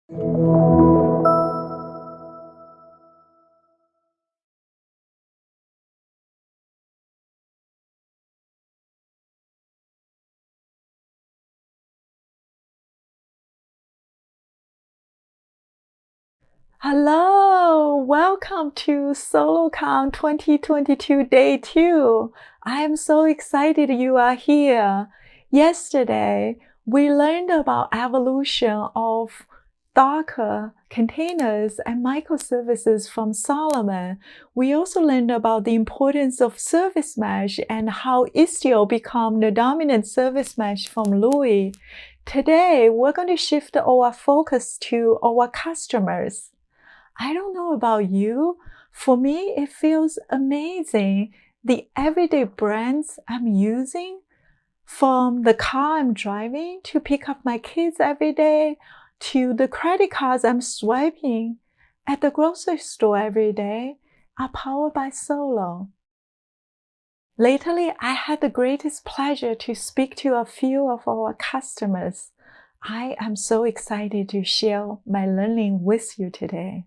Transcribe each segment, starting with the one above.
Hello, welcome to SoloCon 2022 Day 2. I am so excited you are here. Yesterday, we learned about evolution of Docker, containers, and microservices from Solomon. We also learned about the importance of service mesh and how Istio became the dominant service mesh from Louis. Today, we're going to shift our focus to our customers. I don't know about you. For me, it feels amazing. The everyday brands I'm using, from the car I'm driving to pick up my kids every day, to the credit cards I'm swiping at the grocery store every day, are powered by Solo. Lately, I had the greatest pleasure to speak to a few of our customers. I am so excited to share my learning with you today.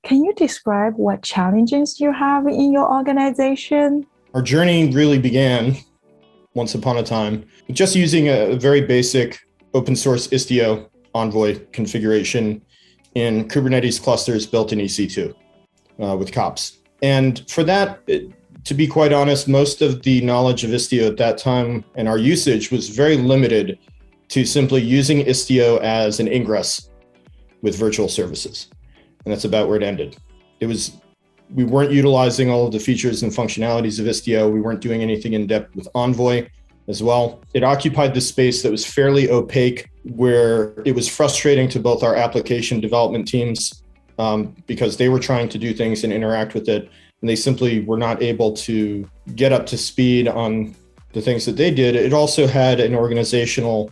Can you describe what challenges you have in your organization? Our journey really began once upon a time just using a very basic open source Istio Envoy configuration in Kubernetes clusters built in EC2 with kops. And for that, to be quite honest, most of the knowledge of Istio at that time and our usage was very limited to simply using Istio as an ingress with virtual services. And that's about where it ended. We weren't utilizing all of the features and functionalities of Istio. We weren't doing anything in depth with Envoy as well. It occupied this space that was fairly opaque, where it was frustrating to both our application development teams because they were trying to do things and interact with it, and they simply were not able to get up to speed on the things that they did. It also had an organizational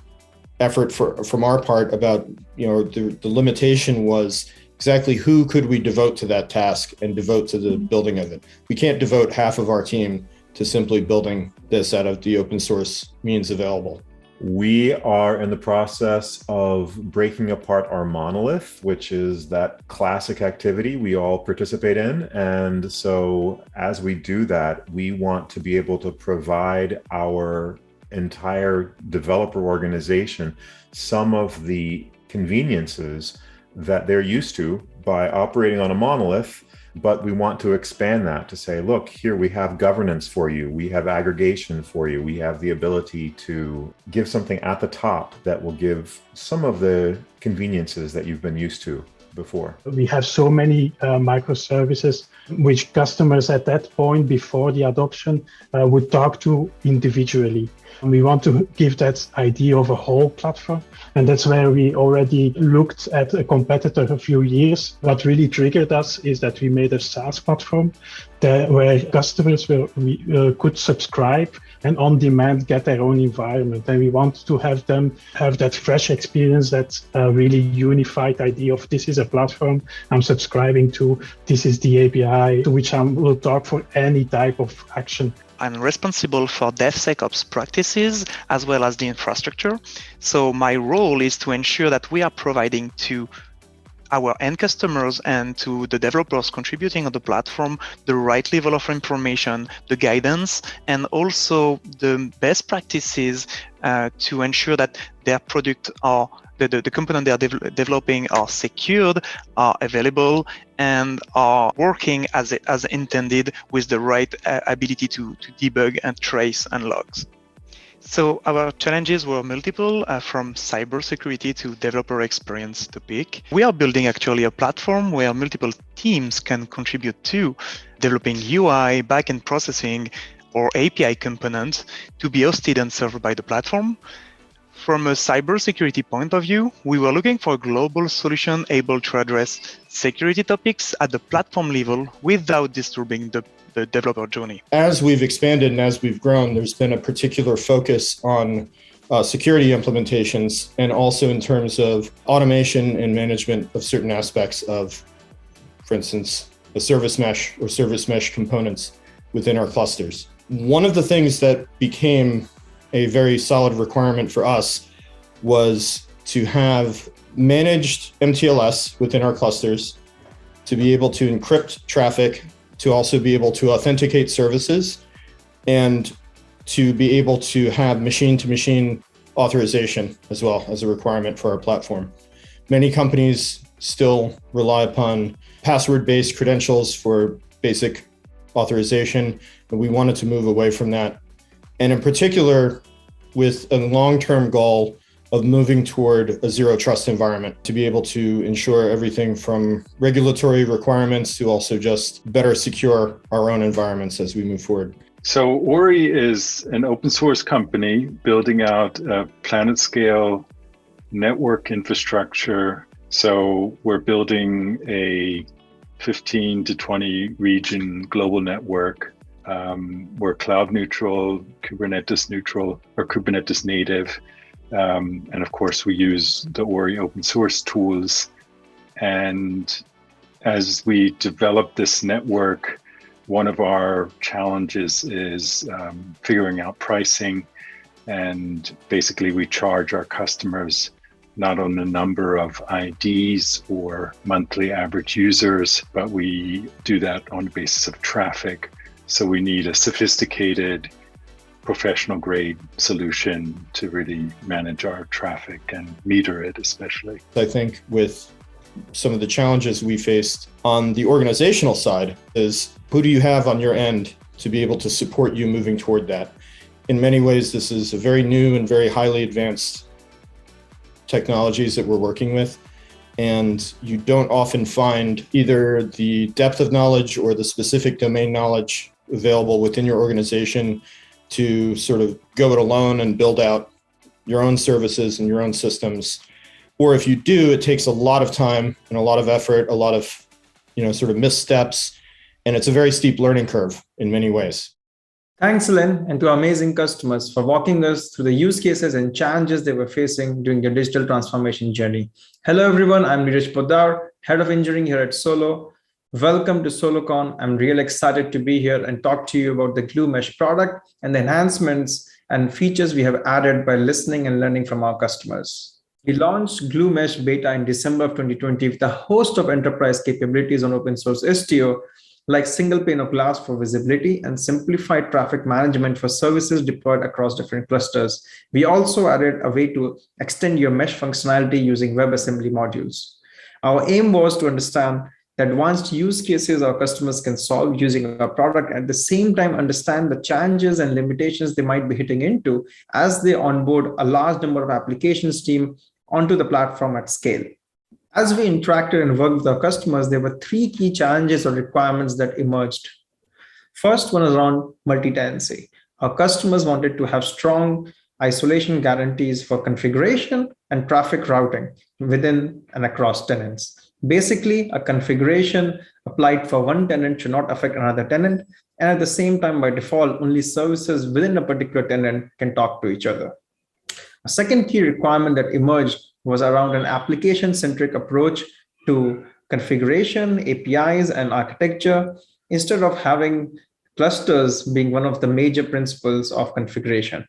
effort from our part about, the limitation was exactly who could we devote to that task and devote to the building of it. We can't devote half of our team to simply building this out of the open source means available. We are in the process of breaking apart our monolith, which is that classic activity we all participate in. And so as we do that, we want to be able to provide our entire developer organization some of the conveniences that they're used to by operating on a monolith, but we want to expand that to say, look, here we have governance for you, we have aggregation for you, we have the ability to give something at the top that will give some of the conveniences that you've been used to before. We have so many microservices which customers at that point before the adoption would talk to individually. And we want to give that idea of a whole platform. And that's where we already looked at a competitor a few years. What really triggered us is that we made a SaaS platform where customers could subscribe and on demand get their own environment. And we want to have them have that fresh experience, that really unified idea of this is a platform I'm subscribing to, this is the API to which I will talk for any type of action. I'm responsible for DevSecOps practices as well as the infrastructure. So my role is to ensure that we are providing to our end customers and to the developers contributing on the platform the right level of information, the guidance, and also the best practices to ensure that their product or the component they are developing are secured, are available, and are working as intended with the right ability to debug and trace and logs. So our challenges were multiple, from cybersecurity to developer experience topic. We are building actually a platform where multiple teams can contribute to developing UI, backend processing, or API components to be hosted and served by the platform. From a cybersecurity point of view, we were looking for a global solution able to address security topics at the platform level without disturbing the developer journey. As we've expanded and as we've grown, there's been a particular focus on security implementations, and also in terms of automation and management of certain aspects of, for instance, a service mesh or service mesh components within our clusters. One of the things that became a very solid requirement for us was to have managed MTLS within our clusters, to be able to encrypt traffic, to also be able to authenticate services, and to be able to have machine-to-machine authorization as well as a requirement for our platform. Many companies still rely upon password-based credentials for basic authorization, and we wanted to move away from that. And in particular, with a long-term goal of moving toward a zero trust environment to be able to ensure everything from regulatory requirements to also just better secure our own environments as we move forward. So Ori is an open source company building out a planet scale network infrastructure. So we're building a 15 to 20 region global network. We're cloud neutral, Kubernetes neutral, or Kubernetes native. And of course, we use the Ori open source tools. And as we develop this network, one of our challenges is figuring out pricing. And basically, we charge our customers not on the number of IDs or monthly average users, but we do that on the basis of traffic. So we need a sophisticated, professional grade solution to really manage our traffic and meter it especially. I think with some of the challenges we faced on the organizational side is who do you have on your end to be able to support you moving toward that? In many ways, this is a very new and very highly advanced technologies that we're working with. And you don't often find either the depth of knowledge or the specific domain knowledge available within your organization to sort of go it alone and build out your own services and your own systems. Or if you do, it takes a lot of time and a lot of effort, a lot of, sort of missteps. And it's a very steep learning curve in many ways. Thanks, Lin, and to our amazing customers for walking us through the use cases and challenges they were facing during their digital transformation journey. Hello, everyone. I'm Neeraj Poddar, Head of Engineering here at Solo. Welcome to SoloCon. I'm really excited to be here and talk to you about the Glue Mesh product and the enhancements and features we have added by listening and learning from our customers. We launched Glue Mesh beta in December of 2020 with a host of enterprise capabilities on open source Istio, like single pane of glass for visibility and simplified traffic management for services deployed across different clusters. We also added a way to extend your mesh functionality using WebAssembly modules. Our aim was to understand the advanced use cases our customers can solve using our product, at the same time understand the challenges and limitations they might be hitting into as they onboard a large number of applications team onto the platform at scale. As we interacted and worked with our customers, there were three key challenges or requirements that emerged. First one is around multi-tenancy. Our customers wanted to have strong isolation guarantees for configuration and traffic routing within and across tenants. Basically, a configuration applied for one tenant should not affect another tenant. And at the same time, by default, only services within a particular tenant can talk to each other. A second key requirement that emerged was around an application-centric approach to configuration, APIs, and architecture, instead of having clusters being one of the major principles of configuration.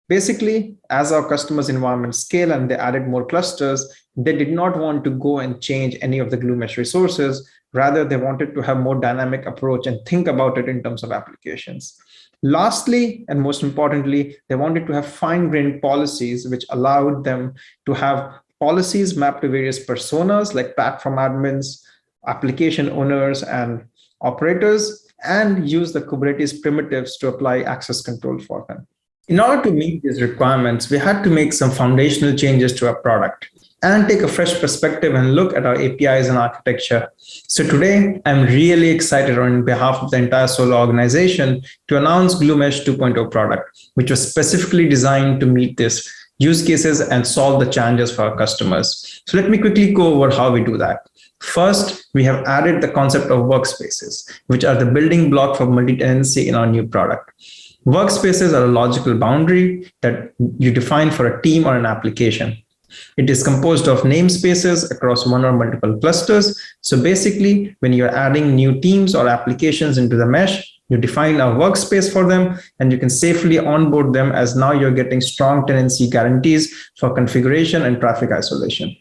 Basically, as our customers' environments scale and they added more clusters, they did not want to go and change any of the Glue Mesh resources. Rather, they wanted to have more dynamic approach and think about it in terms of applications. Lastly, and most importantly, they wanted to have fine-grained policies which allowed them to have policies mapped to various personas like platform admins, application owners, and operators, and use the Kubernetes primitives to apply access control for them. In order to meet these requirements, we had to make some foundational changes to our product and take a fresh perspective and look at our APIs and architecture. So today, I'm really excited on behalf of the entire Solo organization to announce Glue Mesh 2.0 product, which was specifically designed to meet these use cases and solve the challenges for our customers. So let me quickly go over how we do that. First, we have added the concept of workspaces, which are the building block for multi-tenancy in our new product. Workspaces are a logical boundary that you define for a team or an application. It is composed of namespaces across one or multiple clusters. So basically, when you're adding new teams or applications into the mesh, You define a workspace for them, and you can safely onboard them, as now you're getting strong tenancy guarantees for configuration and traffic isolation.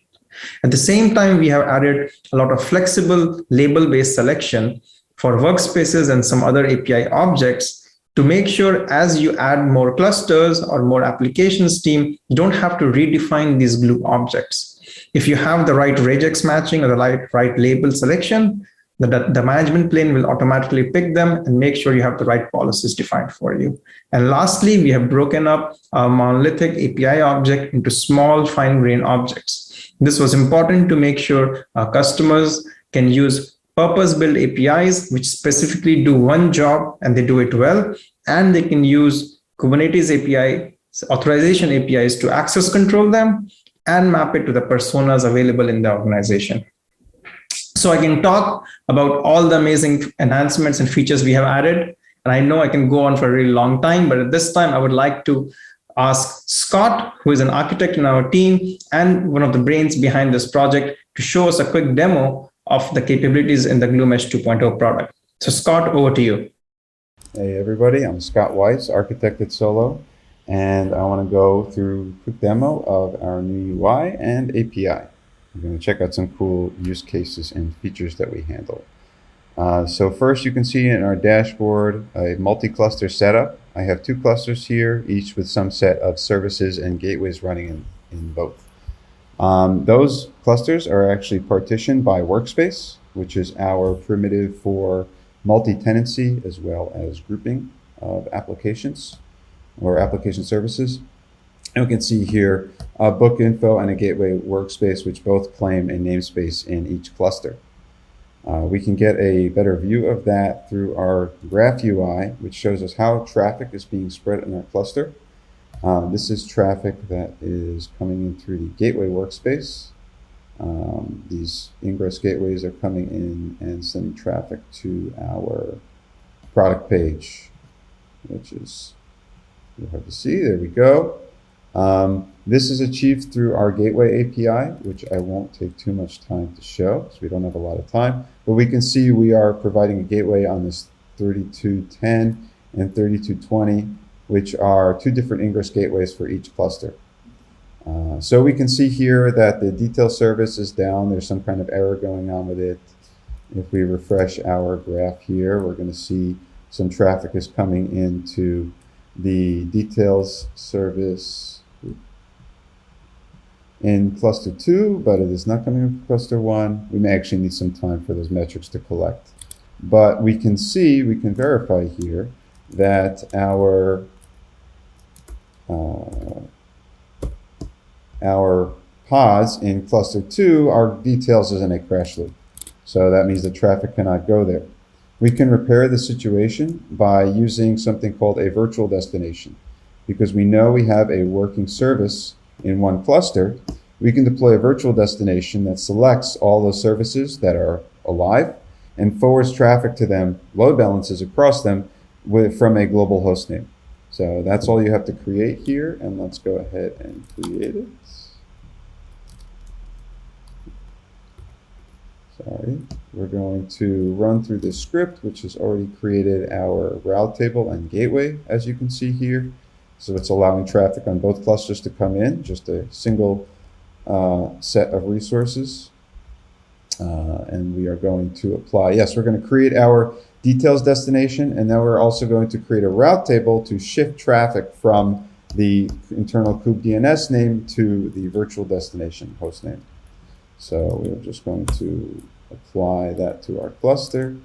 At the same time, we have added a lot of flexible label-based selection for workspaces and some other API objects to make sure as you add more clusters or more applications team, you don't have to redefine these glue objects. If you have the right regex matching or the right label selection, the management plane will automatically pick them and make sure you have the right policies defined for you. And lastly, we have broken up a monolithic API object into small fine-grained objects. This was important to make sure our customers can use purpose-built APIs, which specifically do one job and they do it well, and they can use Kubernetes API, authorization APIs to access control them and map it to the personas available in the organization. So I can talk about all the amazing enhancements and features we have added. And I know I can go on for a really long time, but at this time, I would like to ask Scott, who is an architect in our team and one of the brains behind this project, to show us a quick demo of the capabilities in the GlueMesh 2.0 product. So Scott, over to you. Hey everybody, I'm Scott Weiss, architect at Solo, and I want to go through a quick demo of our new UI and API. We're going to check out some cool use cases and features that we handle. So first, you can see in our dashboard a multi-cluster setup. I have 2 clusters here, each with some set of services and gateways running in both. Those clusters are actually partitioned by workspace, which is our primitive for multi-tenancy as well as grouping of applications or application services. And we can see here a book info and a gateway workspace, which both claim a namespace in each cluster. We can get a better view of that through our graph UI, which shows us how traffic is being spread in our cluster. This is traffic that is coming in through the gateway workspace. These ingress gateways are coming in and sending traffic to our product page, which is hard to see. There we go. This is achieved through our gateway API, which I won't take too much time to show because we don't have a lot of time, but we can see we are providing a gateway on this 3210 and 3220, which are 2 different ingress gateways for each cluster. So we can see here that the detail service is down. There's some kind of error going on with it. If we refresh our graph here, we're going to see some traffic is coming into the details service in cluster 2, but it is not coming in cluster 1. We may actually need some time for those metrics to collect. But we can see, we can verify here that our pods in cluster 2 are details as in a crash loop. So that means the traffic cannot go there. We can repair the situation by using something called a virtual destination. Because we know we have a working service in one cluster, we can deploy a virtual destination that selects all those services that are alive and forwards traffic to them, load balances across them from a global host name. So that's all you have to create here, and let's go ahead and create it. Sorry, we're going to run through this script, which has already created our route table and gateway, as you can see here. So it's allowing traffic on both clusters to come in, just a single set of resources. And we are going to apply, yes, we're going to create our details destination, and now we're also going to create a route table to shift traffic from the internal kubedns name to the virtual destination host name. So we're just going to apply that to our cluster.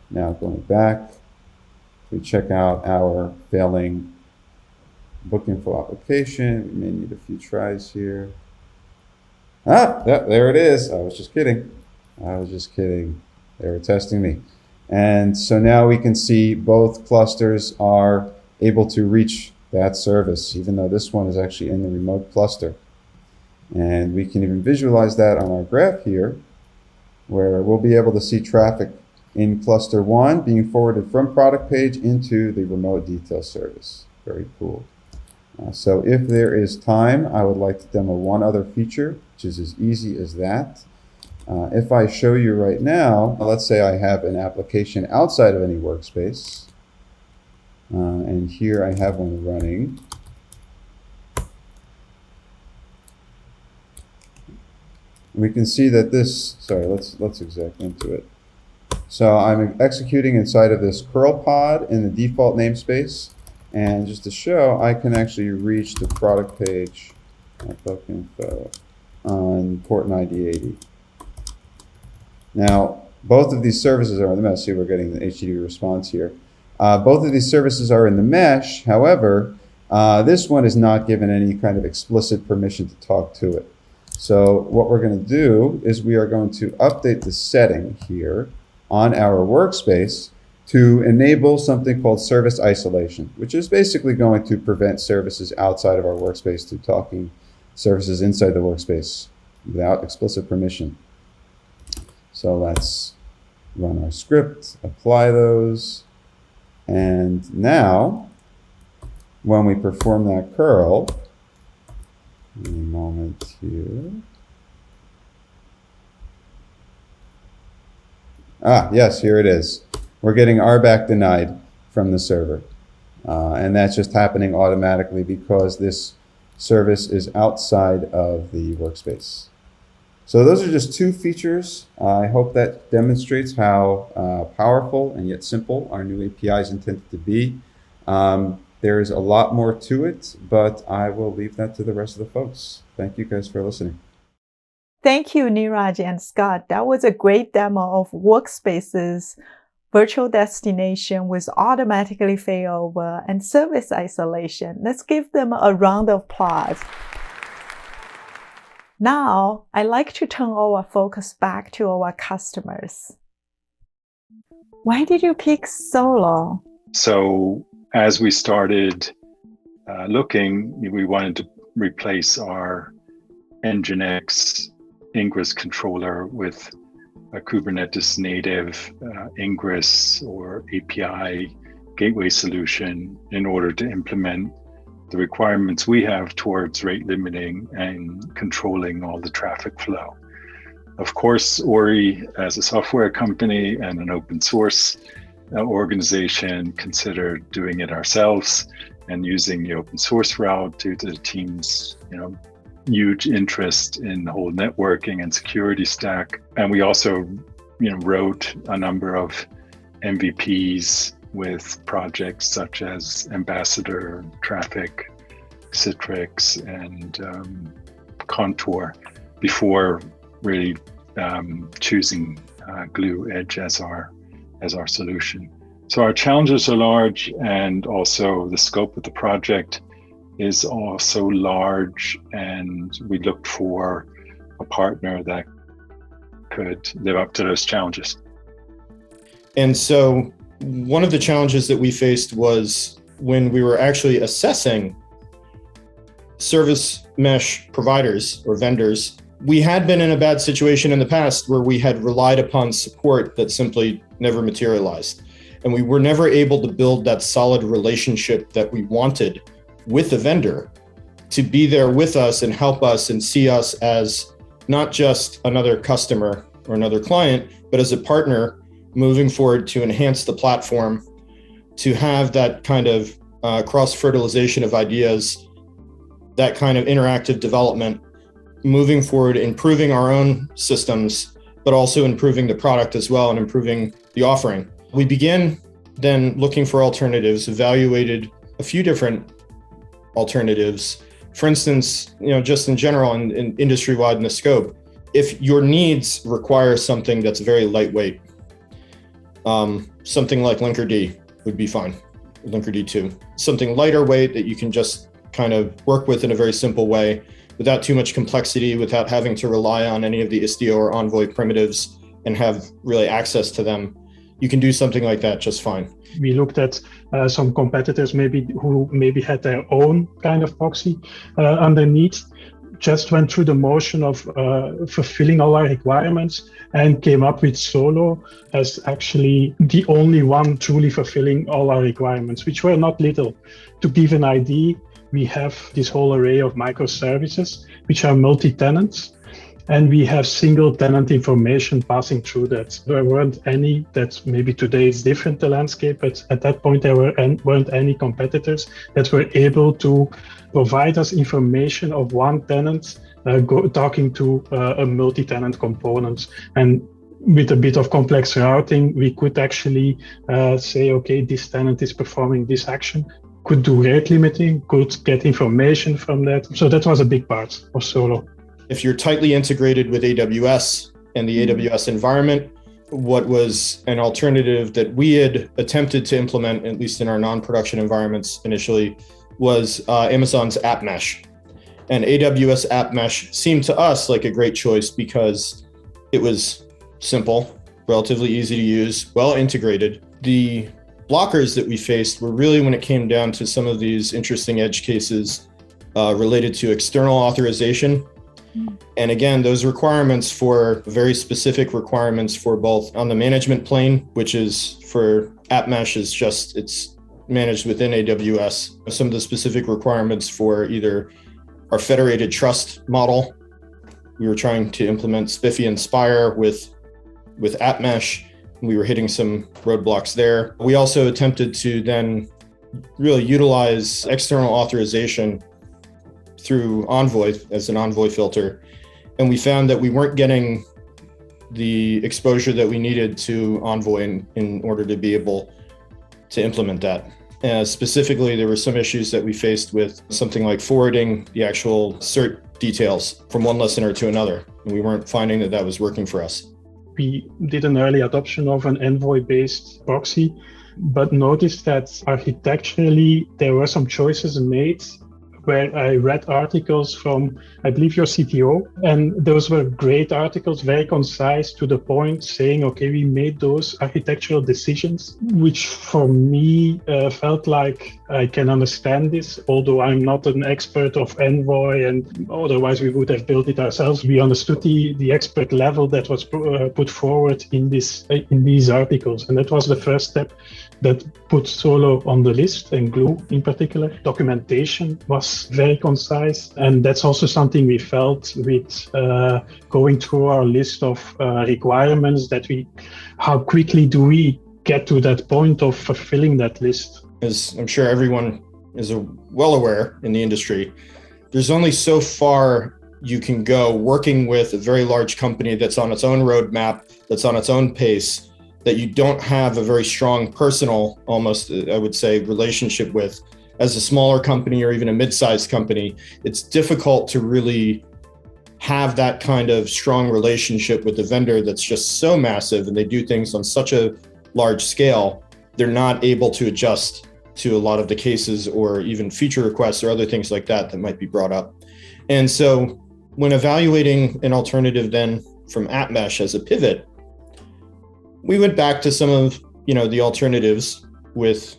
Now going back, we check out our failing book info application. We may need a few tries here. Ah, yeah, there it is. I was just kidding. They were testing me. And so now we can see both clusters are able to reach that service, even though this one is actually in the remote cluster. And we can even visualize that on our graph here, where we'll be able to see traffic in cluster 1 being forwarded from product page into the remote detail service. Very cool. So if there is time, I would like to demo one other feature, which is as easy as that. If I show you right now, let's say I have an application outside of any workspace, and here I have one running. We can see that this, sorry, let's exec into it. So I'm executing inside of this curl pod in the default namespace. And just to show, I can actually reach the product page info on port 9080. Now, both of these services are in the mesh. See, we're getting the HTTP response here. Both of these services are in the mesh. However, this one is not given any kind of explicit permission to talk to it. So what we're going to do is we are going to update the setting here on our workspace to enable something called service isolation, which is basically going to prevent services outside of our workspace to talking services inside the workspace without explicit permission. So let's run our script, apply those, and now when we perform that curl, a moment here. Yes, here it is. We're getting RBAC denied from the server. And that's just happening automatically because this service is outside of the workspace. So those are just two features. I hope that demonstrates how powerful and yet simple our new API is intended to be. There's a lot more to it, but I will leave that to the rest of the folks. Thank you guys for listening. Thank you, Neeraj and Scott. That was a great demo of Workspace's virtual destination with automatically failover and service isolation. Let's give them a round of applause. Now, I'd like to turn our focus back to our customers. Why did you pick Solo? So as we started looking, we wanted to replace our Nginx Ingress controller with a Kubernetes Native Ingress or API gateway solution in order to implement the requirements we have towards rate limiting and controlling all the traffic flow. Of course, Ori, as a software company and an open source organization, considered doing it ourselves and using the open source route due to the team's huge interest in the whole networking and security stack. And we also wrote a number of MVPs with projects such as Ambassador, Traffic, Citrix, and Contour before really choosing Glue Edge as our solution. So our challenges are large, and also the scope of the project is also large, and we looked for a partner that could live up to those challenges. And so one of the challenges that we faced was when we were actually assessing service mesh providers or vendors, we had been in a bad situation in the past where we had relied upon support that simply never materialized. And we were never able to build that solid relationship that we wanted with a vendor to be there with us and help us and see us as not just another customer or another client, but as a partner moving forward to enhance the platform, to have that kind of cross-fertilization of ideas, that kind of interactive development, moving forward, improving our own systems, but also improving the product as well and improving the offering. We began then looking for alternatives, evaluated a few different alternatives. For instance, just in general and industry-wide in the scope, if your needs require something that's very lightweight, something like Linkerd would be fine, Linkerd 2. Something lighter weight that you can just kind of work with in a very simple way without too much complexity, without having to rely on any of the Istio or Envoy primitives and have really access to them. You can do something like that just fine. We looked at some competitors who maybe had their own kind of proxy underneath, just went through the motion of fulfilling all our requirements and came up with Solo as actually the only one truly fulfilling all our requirements, which were not little. To give an idea, we have this whole array of microservices, which are multi-tenants. And we have single tenant information passing through that. There weren't any, that maybe today is different, the landscape, but at that point there weren't any competitors that were able to provide us information of one tenant talking to a multi-tenant component. And with a bit of complex routing, we could actually say, okay, this tenant is performing this action, could do rate limiting, could get information from that. So that was a big part of Solo. If you're tightly integrated with AWS and the AWS environment, what was an alternative that we had attempted to implement, at least in our non-production environments initially, was Amazon's App Mesh. And AWS App Mesh seemed to us like a great choice because it was simple, relatively easy to use, well integrated. The blockers that we faced were really when it came down to some of these interesting edge cases related to external authorization. And again, those requirements for very specific requirements for both on the management plane, which is for App Mesh is just, it's managed within AWS. Some of the specific requirements for either our federated trust model. We were trying to implement Spiffy and Spire with App Mesh. We were hitting some roadblocks there. We also attempted to then really utilize external authorization through Envoy as an Envoy filter. And we found that we weren't getting the exposure that we needed to Envoy in order to be able to implement that. Specifically, there were some issues that we faced with something like forwarding the actual cert details from one listener to another. And we weren't finding that that was working for us. We did an early adoption of an Envoy-based proxy, but noticed that architecturally there were some choices made where I read articles from, I believe, your CTO, and those were great articles, very concise, to the point, saying, okay, we made those architectural decisions, which for me felt like I can understand this, although I'm not an expert of Envoy, and otherwise we would have built it ourselves. We understood the expert level that was put forward in these articles, and that was the first step that put Solo on the list, and Glue in particular. Documentation was very concise, and that's also something we felt with going through our list of requirements, that how quickly do we get to that point of fulfilling that list? As I'm sure everyone is well aware in the industry, there's only so far you can go working with a very large company that's on its own roadmap, that's on its own pace, that you don't have a very strong personal, almost, I would say, relationship with. As a smaller company or even a mid-sized company, it's difficult to really have that kind of strong relationship with the vendor that's just so massive and they do things on such a large scale. They're not able to adjust to a lot of the cases or even feature requests or other things like that might be brought up. And so when evaluating an alternative then from App Mesh as a pivot, we went back to some of the alternatives with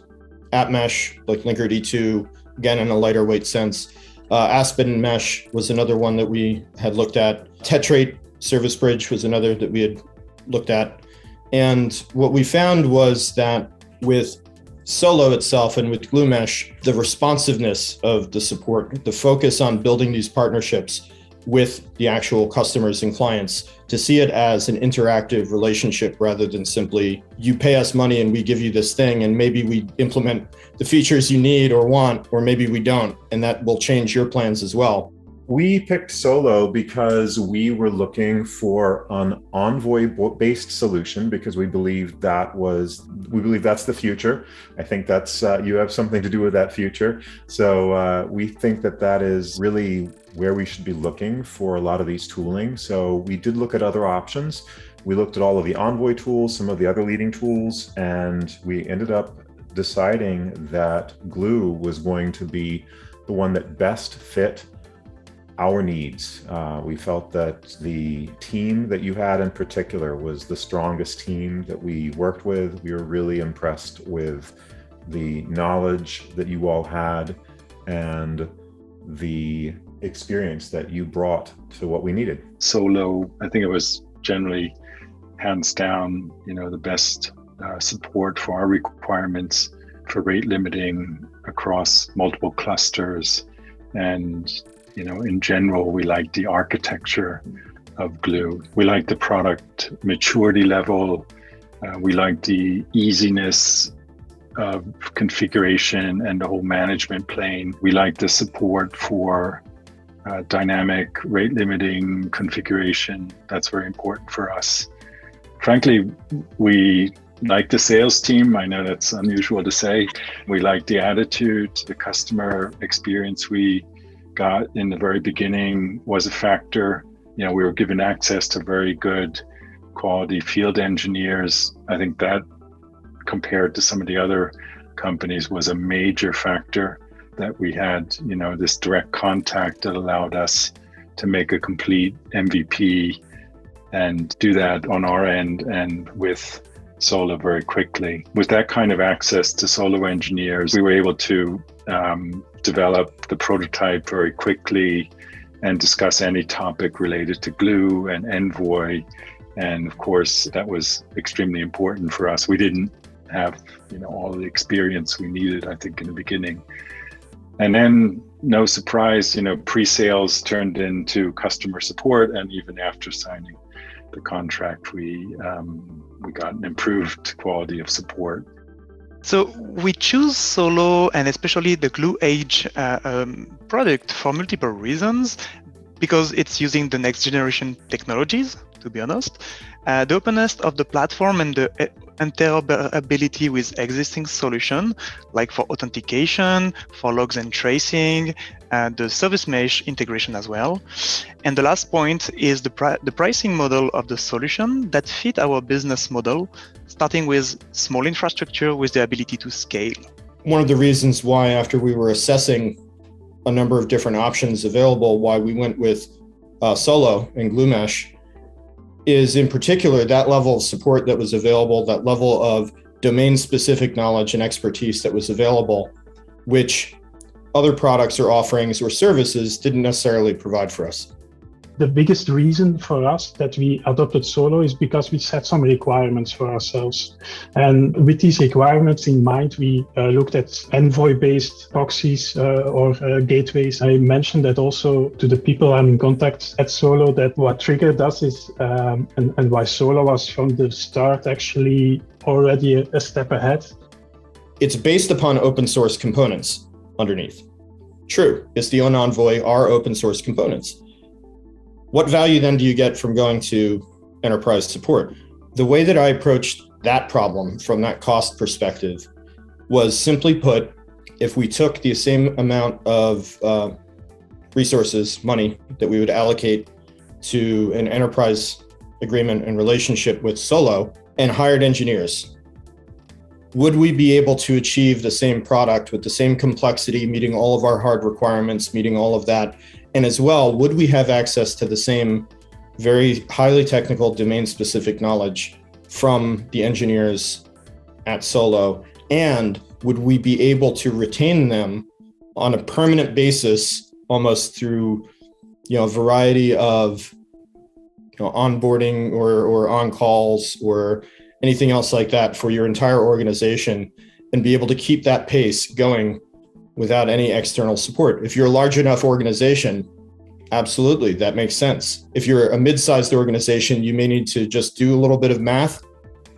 App Mesh, like Linkerd 2, again in a lighter weight sense. Aspen Mesh was another one that we had looked at. Tetrate Service Bridge was another that we had looked at. And what we found was that with Solo itself and with Glue Mesh, the responsiveness of the support, the focus on building these partnerships with the actual customers and clients, to see it as an interactive relationship rather than simply you pay us money and we give you this thing and maybe we implement the features you need or want, or maybe we don't, and that will change your plans as well. We picked Solo because we were looking for an Envoy-based solution because we believe that's the future. I think that's you have something to do with that future. So we think that is really where we should be looking for a lot of these tooling. So we did look at other options. We looked at all of the Envoy tools, some of the other leading tools, and we ended up deciding that Glue was going to be the one that best fit our needs. We felt that the team that you had in particular was the strongest team that we worked with. We were really impressed with the knowledge that you all had and the experience that you brought to what we needed. Solo, I think it was generally hands down, the best support for our requirements for rate limiting across multiple clusters. And in general, we like the architecture of Glue. We like the product maturity level. We like the easiness of configuration and the whole management plane. We like the support for dynamic rate limiting configuration. That's very important for us. Frankly, we like the sales team. I know that's unusual to say. We like the attitude, the customer experience we got in the very beginning was a factor. We were given access to very good quality field engineers. I think that compared to some of the other companies was a major factor, that we had, this direct contact that allowed us to make a complete MVP and do that on our end and with Solo very quickly. With that kind of access to Solo engineers, we were able to develop the prototype very quickly and discuss any topic related to Glue and Envoy. And of course, that was extremely important for us. We didn't have, all the experience we needed, I think, in the beginning. And then, no surprise, pre-sales turned into customer support, and even after signing the contract, we got an improved quality of support. So we choose Solo and especially the Glue Age product for multiple reasons, because it's using the next generation technologies, to be honest, the openness of the platform and the interoperability with existing solution, like for authentication, for logs and tracing, the service mesh integration as well. And the last point is the pricing model of the solution that fit our business model, starting with small infrastructure with the ability to scale. One of the reasons why, after we were assessing a number of different options available, why we went with Solo and Glue Mesh is, in particular, that level of support that was available, that level of domain-specific knowledge and expertise that was available, which other products or offerings or services didn't necessarily provide for us. The biggest reason for us that we adopted Solo is because we set some requirements for ourselves. And with these requirements in mind, we looked at Envoy-based proxies or gateways. I mentioned that also to the people I'm in contact at Solo, that what triggered us is, and why Solo was from the start actually already a step ahead. It's based upon open source components underneath. True, Istio and Envoy are open source components. What value then do you get from going to enterprise support? The way that I approached that problem from that cost perspective was, simply put, if we took the same amount of resources, money, that we would allocate to an enterprise agreement and relationship with Solo and hired engineers, would we be able to achieve the same product with the same complexity, meeting all of our hard requirements, meeting all of that? And as well, would we have access to the same very highly technical domain-specific knowledge from the engineers at Solo? And would we be able to retain them on a permanent basis, almost through a variety of onboarding or on-calls or anything else like that for your entire organization, and be able to keep that pace going without any external support? If you're a large enough organization, absolutely, that makes sense. If you're a mid-sized organization, you may need to just do a little bit of math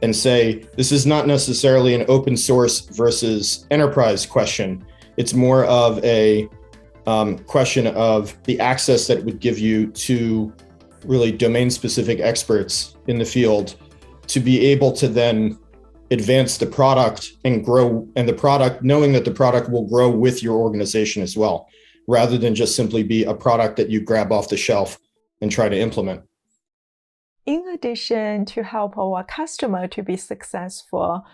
and say, this is not necessarily an open source versus enterprise question. It's more of a question of the access that it would give you to really domain-specific experts in the field to be able to then advance the product and grow, and the product, knowing that the product will grow with your organization as well, rather than just simply be a product that you grab off the shelf and try to implement. In addition to help our customer to be successful,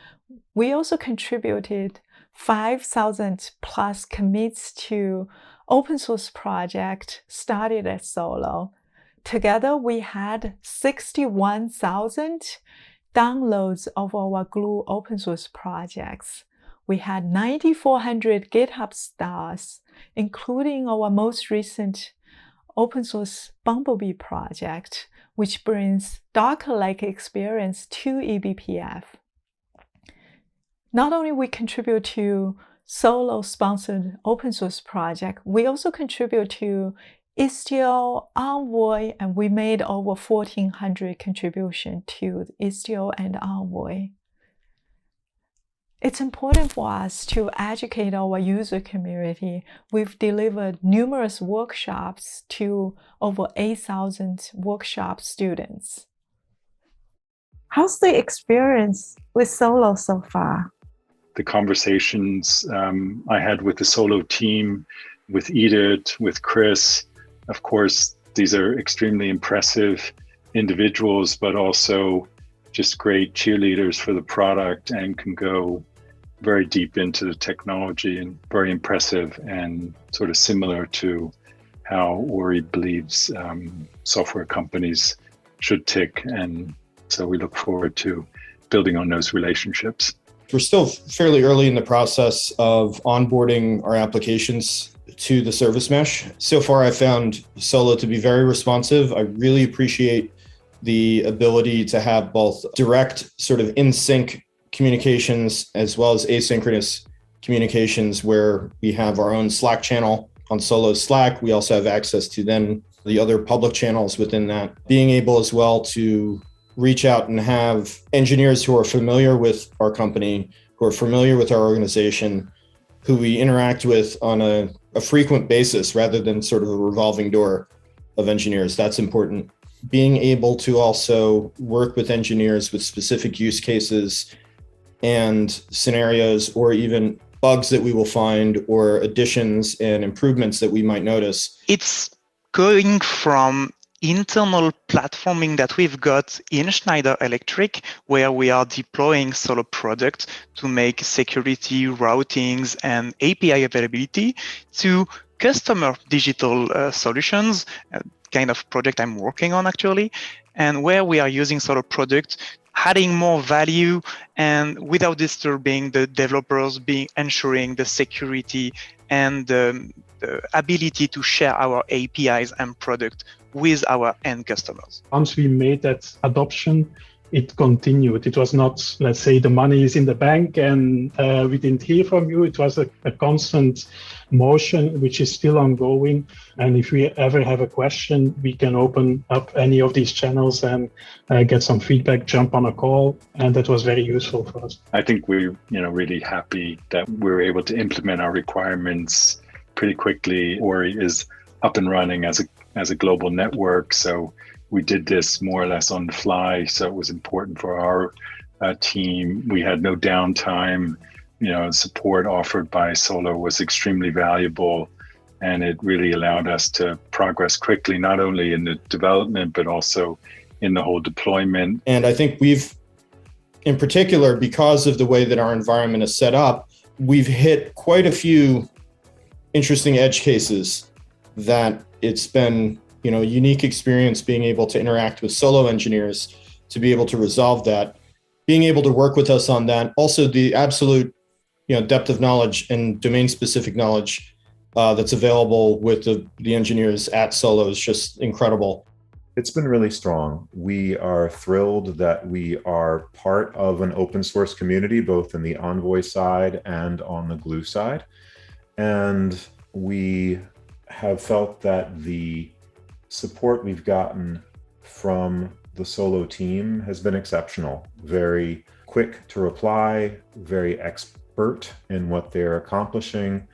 we also contributed 5,000 plus commits to open source project started at Solo. Together, we had 61,000 downloads of our Glue open source projects. We had 9,400 GitHub stars, including our most recent open source Bumblebee project, which brings Docker-like experience to eBPF. Not only we contribute to Solo-sponsored open source project, we also contribute to Istio, Envoy, and we made over 1,400 contributions to Istio and Envoy. It's important for us to educate our user community. We've delivered numerous workshops to over 8,000 workshop students. How's the experience with Solo so far? The conversations I had with the Solo team, with Edith, with Chris, of course, these are extremely impressive individuals, but also just great cheerleaders for the product and can go very deep into the technology and very impressive and sort of similar to how Ori believes software companies should tick. And so we look forward to building on those relationships. We're still fairly early in the process of onboarding our applications to the service mesh. So far, I found Solo to be very responsive. I really appreciate the ability to have both direct sort of in-sync communications as well as asynchronous communications where we have our own Slack channel on Solo's Slack. We also have access to then the other public channels within that. Being able as well to reach out and have engineers who are familiar with our company, who are familiar with our organization, who we interact with on a frequent basis rather than sort of a revolving door of engineers. That's important. Being able to also work with engineers with specific use cases and scenarios, or even bugs that we will find, or additions and improvements that we might notice. It's going from internal platforming that we've got in Schneider Electric, where we are deploying Solo products to make security, routings, and API availability, to customer digital solutions, kind of project I'm working on actually, and where we are using Solo products, adding more value and without disturbing the developers, ensuring the security and the ability to share our APIs and product with our end customers. Once we made that adoption, it continued. It was not, let's say, the money is in the bank and we didn't hear from you. It was a constant motion, which is still ongoing. And if we ever have a question, we can open up any of these channels and get some feedback, jump on a call. And that was very useful for us. I think we're really happy that we're able to implement our requirements pretty quickly. Ori is up and running as a global network. So we did this more or less on the fly. So it was important for our team. We had no downtime. Support offered by Solo was extremely valuable. And it really allowed us to progress quickly, not only in the development, but also in the whole deployment. And I think in particular, because of the way that our environment is set up, we've hit quite a few interesting edge cases that it's been a unique experience being able to interact with Solo engineers to be able to resolve that, being able to work with us on that. Also, the absolute depth of knowledge and domain-specific knowledge that's available with the engineers at Solo is just incredible. It's been really strong. We are thrilled that we are part of an open source community, both in the Envoy side and on the Glue side. And we have felt that the support we've gotten from the Solo team has been exceptional. Very quick to reply, very expert in what they're accomplishing,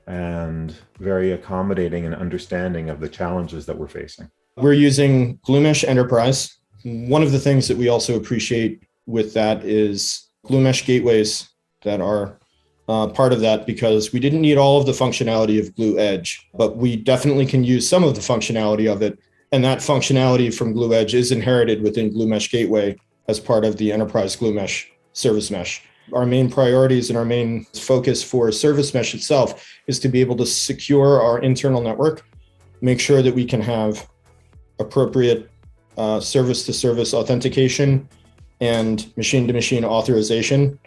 and very accommodating and understanding of the challenges that we're facing. We're using Glue Mesh Enterprise. One of the things that we also appreciate with that is Glue Mesh gateways that are part of that, because we didn't need all of the functionality of Glue Edge, but we definitely can use some of the functionality of it. And that functionality from Glue Edge is inherited within Glue Mesh Gateway as part of the Enterprise Glue Mesh service mesh. Our main priorities and our main focus for service mesh itself is to be able to secure our internal network, make sure that we can have appropriate service-to-service authentication and machine-to-machine authorization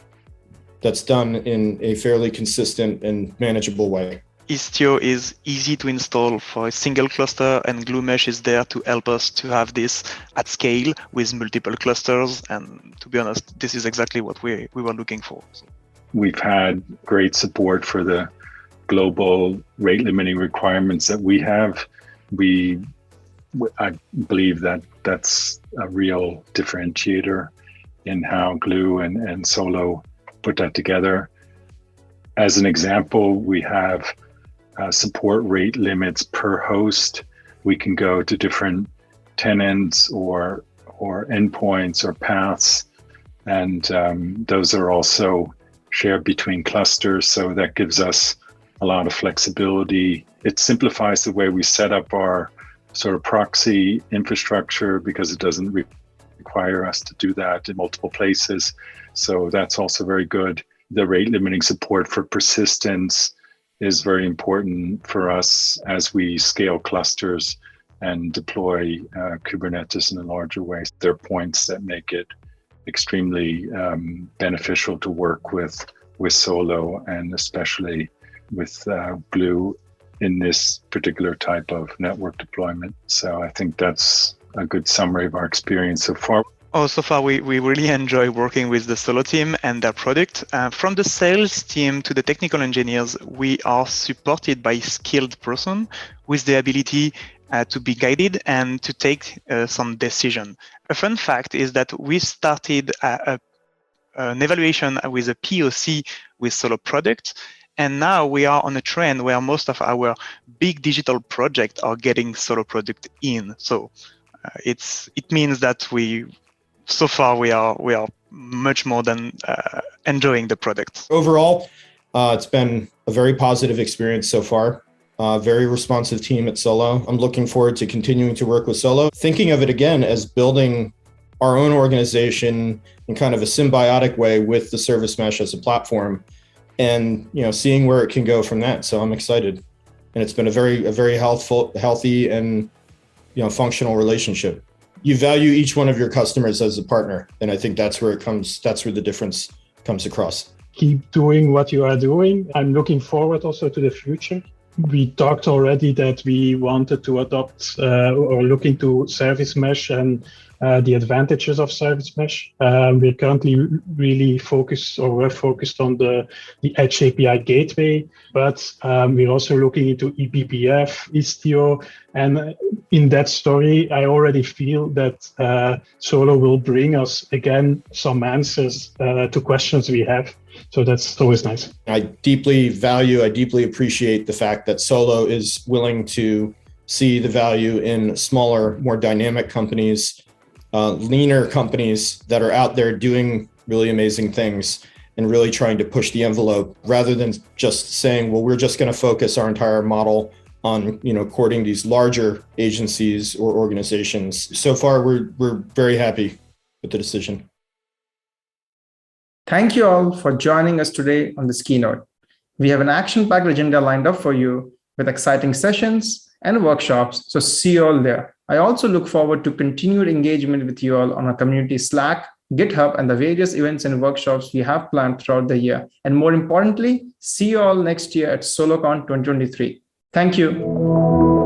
that's done in a fairly consistent and manageable way. Istio is easy to install for a single cluster, and Glue Mesh is there to help us to have this at scale with multiple clusters. And to be honest, this is exactly what we were looking for. So. We've had great support for the global rate limiting requirements that we have. I believe that that's a real differentiator in how Glue and Solo put that together. As an example, we have support rate limits per host. We can go to different tenants or endpoints or paths, and those are also shared between clusters. So that gives us a lot of flexibility. It simplifies the way we set up our sort of proxy infrastructure because it doesn't require us to do that in multiple places. So that's also very good. The rate limiting support for persistence is very important for us as we scale clusters and deploy Kubernetes in a larger way. There are points that make it extremely beneficial to work with Solo, and especially with Glue in this particular type of network deployment. So I think that's a good summary of our experience so far. Oh, so far we really enjoy working with the Solo team and their product. From the sales team to the technical engineers, we are supported by skilled person with the ability to be guided and to take some decision. A fun fact is that we started an evaluation with a POC with Solo product, and now we are on a trend where most of our big digital projects are getting Solo product in. So it means that so far we are much more than enjoying the product. Overall, it's been a very positive experience so far. Very responsive team at Solo. I'm looking forward to continuing to work with Solo. Thinking of it again as building our own organization in kind of a symbiotic way with the service mesh as a platform, and seeing where it can go from that. So I'm excited, and it's been a very healthy and functional relationship. You value each one of your customers as a partner, and I think that's where the difference comes across. Keep doing what you are doing. I'm looking forward also to the future. We talked already that we wanted to adopt or look into service mesh and the advantages of service mesh. We're currently really focused on the Edge API gateway, but we're also looking into eBPF, Istio, and in that story, I already feel that Solo will bring us again some answers to questions we have. So that's always nice. I deeply appreciate the fact that Solo is willing to see the value in smaller, more dynamic companies, leaner companies that are out there doing really amazing things and really trying to push the envelope, rather than just saying, well, we're just going to focus our entire model on courting these larger agencies or organizations. So far, we're very happy with the decision. Thank you all for joining us today on this keynote. We have an action-packed agenda lined up for you with exciting sessions and workshops, so see you all there. I also look forward to continued engagement with you all on our community Slack, GitHub, and the various events and workshops we have planned throughout the year. And more importantly, see you all next year at SoloCon 2023. Thank you.